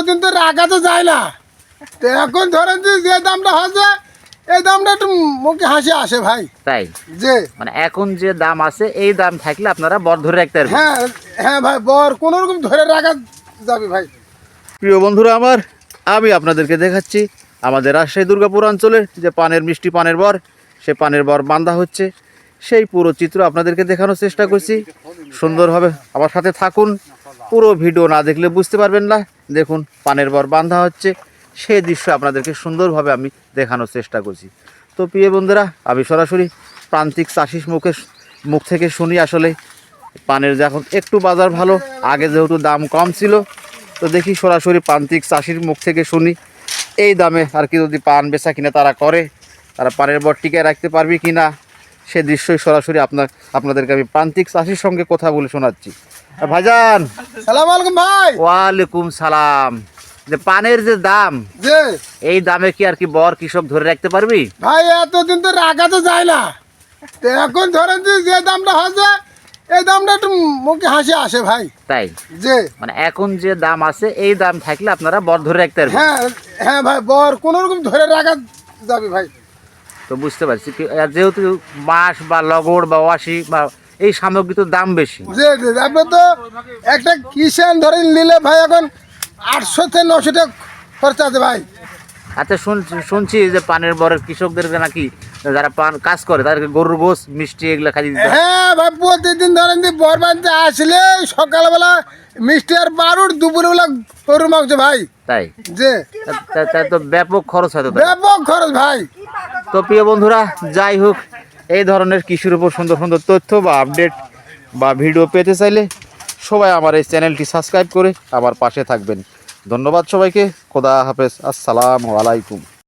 এতদিন তো রাখা তো যায় না, তো এখন ধরেন যে দামটা হচ্ছে এই দামটা একটু মুখে হাসি আসে ভাই। তাই যে মানে এখন যে দাম আছে এই দাম থাকলে আপনারা বর ধরে রাখতে পারবেন। হ্যাঁ হ্যাঁ ভাই, বর কোনো রকম ধরে রাখা যাবে ভাই। প্রিয় বন্ধুরা আমার, আমি আপনাদেরকে দেখাচ্ছি আমাদের রাজশাহী দুর্গাপুর অঞ্চলের যে পানের মিষ্টি পানের বর, সে পানের বর বাঁধা হচ্ছে, সেই পুরো চিত্র আপনাদেরকে দেখানোর চেষ্টা করছি। সুন্দরভাবে আমার সাথে থাকুন, পুরো ভিডিও না দেখলে বুঝতে পারবেন না। দেখুন পানের বর বাঁধা হচ্ছে, সেই দৃশ্য আপনাদেরকে সুন্দরভাবে আমি দেখানোর চেষ্টা করছি। তো প্রিয় বন্ধুরা, আমি সরাসরি প্রান্তিক চাষির মুখ থেকে শুনি আসলে পানের যখন একটু বাজার ভালো, আগে যেহেতু দাম কম ছিল, তো দেখি সরাসরি প্রান্তিক চাষির মুখ থেকে শুনি এই দামে আর কি যদি পান বেচা কিনা তারা করে, তারা পানের বর টিকে রাখতে পারবে কি না, সে দৃশ্যই সরাসরি আপনাদেরকে আমি প্রান্তিক চাষির সঙ্গে কথা বলে শোনাচ্ছি। ভাইজান সালাম আলাইকুম ভাই। ওয়ালাইকুম সালাম। যে পানের যে দাম, যে এই দামে কি আর কি বর কৃষক ধরে রাখতে পারবি? ভাই এতদিন তো রাখা তো যায় না, তো এখন ধরেন যে দামটা হচ্ছে এই দামটা একটু মুখে হাসি আসে ভাই। তাই যে মানে এখন যে দাম আছে এই দাম থাকলে আপনারা বর ধরে রাখতে পারবেন। হ্যাঁ হ্যাঁ ভাই, বর কোনো রকম ধরে রাখা যাবে ভাই। তো বুঝতে পারছি আর যেহেতু বাঁশ বা লগড় বা ওয়াশি বা এই সামগ্রী তো দাম বেশি। যে আপনি তো একটা কিষান ধরে নিলে ভাই এখন 800 থেকে 900 টাকা খরচা আছে ভাই। আচ্ছা শুনছি যে পানের বরের কৃষকদের নাকি যারা পান কাজ করে তাদেরকে গরুর গোশ মিষ্টি এগুলো খাই দিতে হয়। হ্যাঁ ভাই, প্রতিদিন ধরেন যে বর বানতে আসলে সকালবেলা মিষ্টি আর বারুর, দুপুরবেলা গরুর মাংস ভাই। তাই যে তাই তো ব্যাপক খরচ হয় তো তাই। ব্যাপক খরচ ভাই। তো প্রিয় বন্ধুরা, যাই হোক, এই ধরনের কৃষির উপর সুন্দর সুন্দর তথ্য বা আপডেট বা ভিডিও পেতে চাইলে সবাই আমার এই চ্যানেলটি সাবস্ক্রাইব করে আমার পাশে থাকবেন। ধন্যবাদ সবাইকে। খোদা হাফেজ, আসসালামু আলাইকুম।